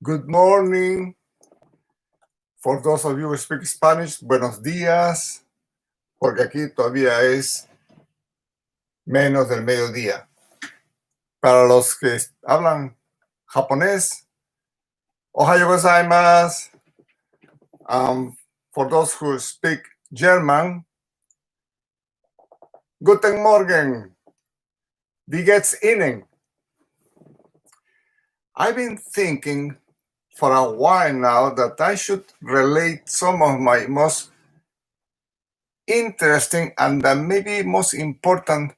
Good morning. For those of you who speak Spanish, buenos días, porque aquí todavía es menos del mediodía. Para los que hablan japonés, ohayo gozaimasu. For those who speak German, guten Morgen. Wie geht's Ihnen? I've been thinking for a while now that I should relate some of my most interesting and maybe most important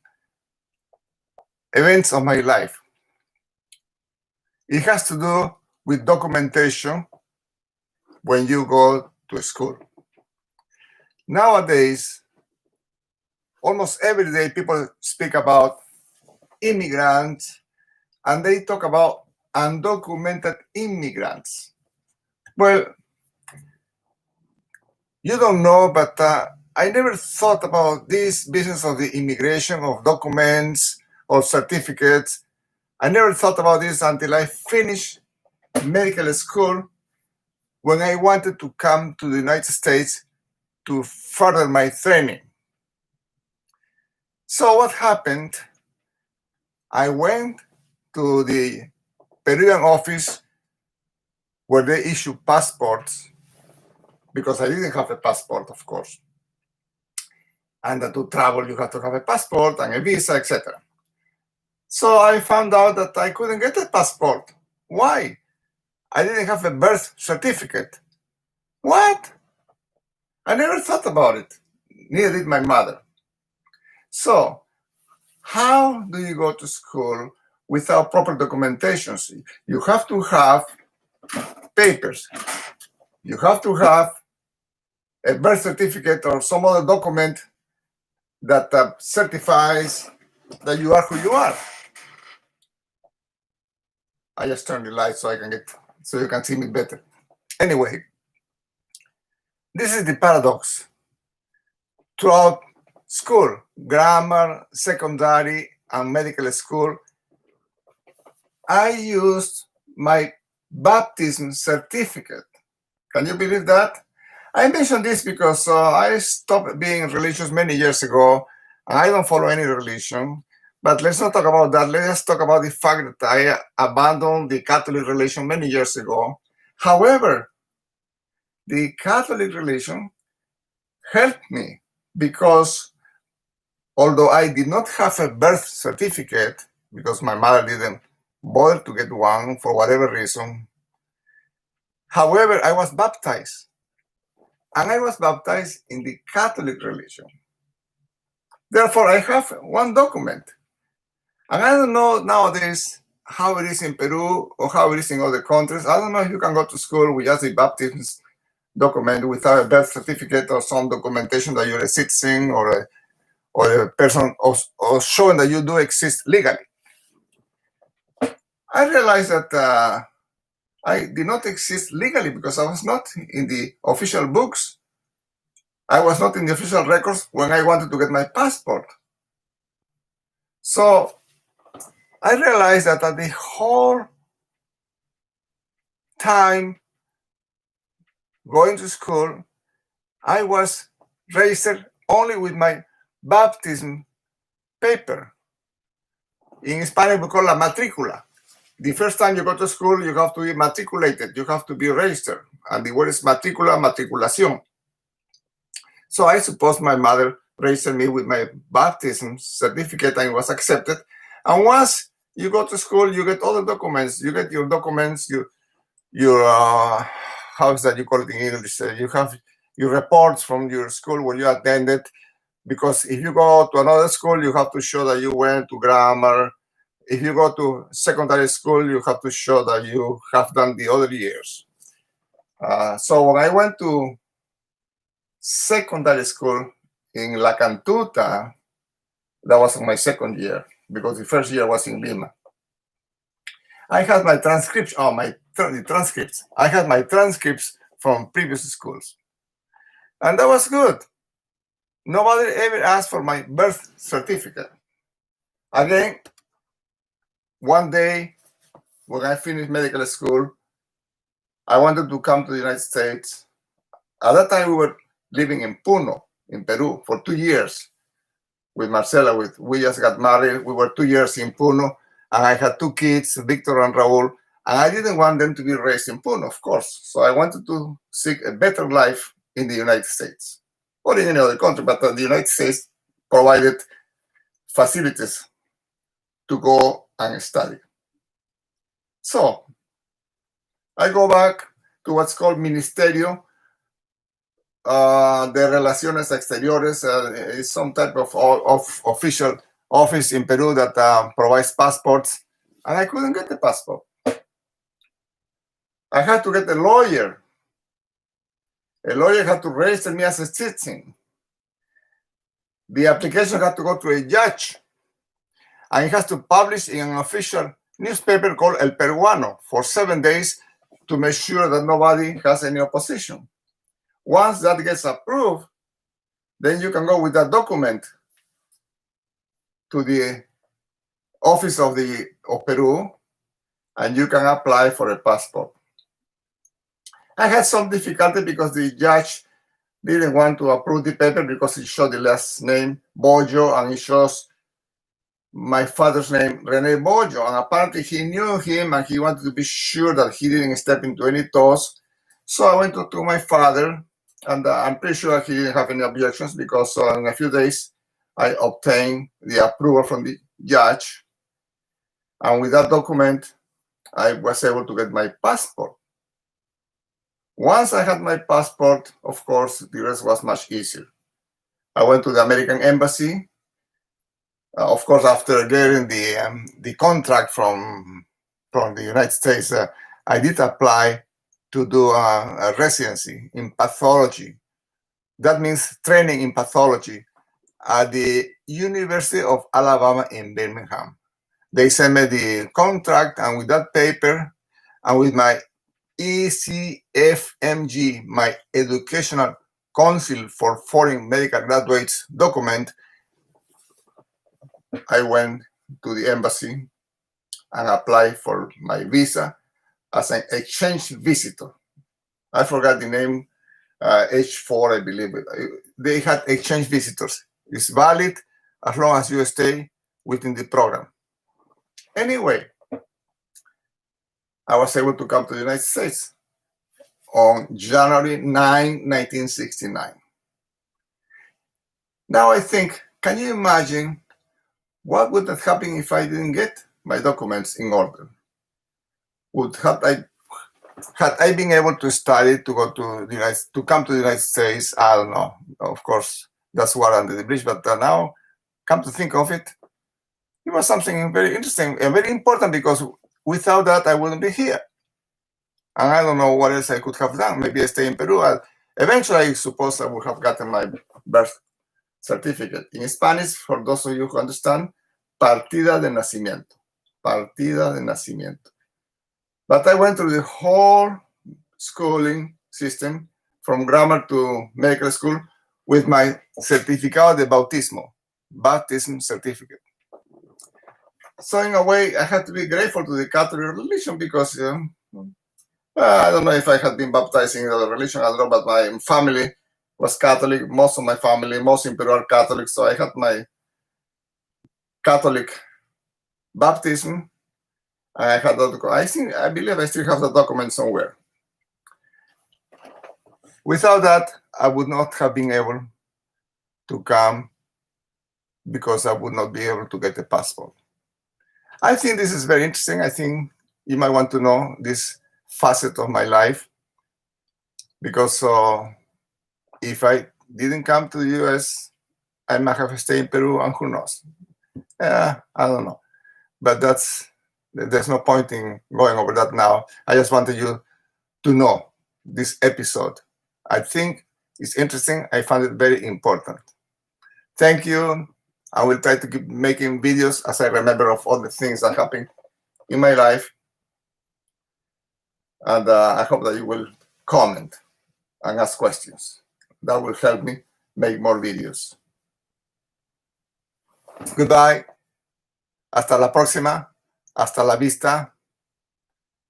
events of my life. It has to do with documentation when you go to school. Nowadays, almost every day people speak about immigrants and they talk about undocumented immigrants. Well, you don't know, but I never thought about this business of the immigration of documents or certificates. I never thought about this until I finished medical school when I wanted to come to the United States to further my training. So what happened? I went to the Peruvian office where they issue passports, because I didn't have a passport, of course. And to travel, you have to have a passport and a visa, etc. So I found out that I couldn't get a passport. Why? I didn't have a birth certificate. What? I never thought about it. Neither did my mother. So, how do you go to school without proper documentation? You have to have papers. You have to have a birth certificate or some other document that certifies that you are who you are. I just turned the light so you can see me better. Anyway, this is the paradox. Throughout school, grammar, secondary, and medical school, I used my baptism certificate. Can you believe that? I mention this because I stopped being religious many years ago, and I don't follow any religion. But let's not talk about that. Let's talk about the fact that I abandoned the Catholic religion many years ago. However, the Catholic religion helped me because although I did not have a birth certificate, because my mother didn't bother to get one for whatever reason, however, I was baptized. And I was baptized in the Catholic religion. Therefore, I have one document. And I don't know nowadays how it is in Peru or how it is in other countries. I don't know if you can go to school with just a baptism document without a birth certificate or some documentation that you're a citizen or a person or showing that you do exist legally. I realized that I did not exist legally because I was not in the official books. I was not in the official records when I wanted to get my passport. So I realized that the whole time going to school, I was registered only with my baptism paper. In Spanish, we call la matrícula. The first time you go to school, you have to be matriculated. You have to be registered. And the word is matrícula, matriculación. So I suppose my mother registered me with my baptism certificate and was accepted. And once you go to school, you get all the documents. You get your documents, your how is that you call it in English? You have your reports from your school where you attended. Because if you go to another school, you have to show that you went to grammar. If you go to secondary school, you have to show that you have done the other years. So when I went to secondary school in La Cantuta, that was my second year, because the first year was in Lima. I had my transcripts, the transcripts. I had my transcripts from previous schools. And that was good. Nobody ever asked for my birth certificate. Again, one day when I finished medical school, I wanted to come to the United States. At that time, we were living in Puno, in Peru, for 2 years with Marcela. We just got married. We were 2 years in Puno, and I had 2 kids, Victor and Raul, and I didn't want them to be raised in Puno, of course. So I wanted to seek a better life in the United States or in any other country, but the United States provided facilities to go and study. So I go back to what's called Ministerio de Relaciones Exteriores. Is some type of official office in Peru that provides passports, and I couldn't get the passport. I had to get a lawyer. A lawyer had to register me as a citizen. The application had to go to a judge, and he has to publish in an official newspaper called El Peruano for 7 days to make sure that nobody has any opposition. Once that gets approved, then you can go with that document to the office of Peru, and you can apply for a passport. I had some difficulty because the judge didn't want to approve the paper because it showed the last name Bojo, and it shows my father's name, Rene Bojo, and apparently he knew him and he wanted to be sure that he didn't step into any toes. So I went to my father, and I'm pretty sure he didn't have any objections because in a few days I obtained the approval from the judge, and with that document I was able to get my passport. Once I had my passport, of course, the rest was much easier. I went to the American Embassy. Of course, after getting the contract from the United States, I did apply to do a residency in pathology. That means training in pathology at the University of Alabama in Birmingham. They sent me the contract, and with that paper and with my ECFMG, my Educational Council for Foreign Medical Graduates document, I went to the embassy and applied for my visa as an exchange visitor. I forgot the name, H4, I believe. They had exchange visitors. It's valid as long as you stay within the program. Anyway, I was able to come to the United States on January 9, 1969. Now I think, can you imagine what would have happened if I didn't get my documents in order? Had I been able to study to go to come to the United States? I don't know. Of course, that's water under the bridge. But now, come to think of it, it was something very interesting and very important, because without that, I wouldn't be here. And I don't know what else I could have done. Maybe I stay in Peru. Eventually, I suppose I would have gotten my birth certificate. In Spanish, for those of you who understand, partida de nacimiento. Partida de nacimiento. But I went through the whole schooling system, from grammar to medical school, with my certificado de bautismo, baptism certificate. So in a way, I had to be grateful to the Catholic religion, because I don't know if I had been baptized in another religion, I don't know, but my family was Catholic. Most of my family, most in Peru, are Catholic. So I had my Catholic baptism. I had that. I believe I still have the document somewhere. Without that, I would not have been able to come, because I would not be able to get a passport. I think this is very interesting. I think you might want to know this facet of my life, because if I didn't come to the US, I might have stayed in Peru, and who knows? I don't know. But there's no point in going over that now. I just wanted you to know this episode. I think it's interesting. I found it very important. Thank you. I will try to keep making videos as I remember of all the things that happened in my life. And I hope that you will comment and ask questions. That will help me make more videos. Goodbye. Hasta la próxima. Hasta la vista.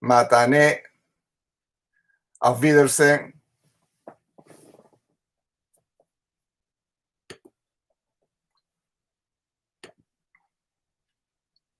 Matané. Auf Wiedersehen.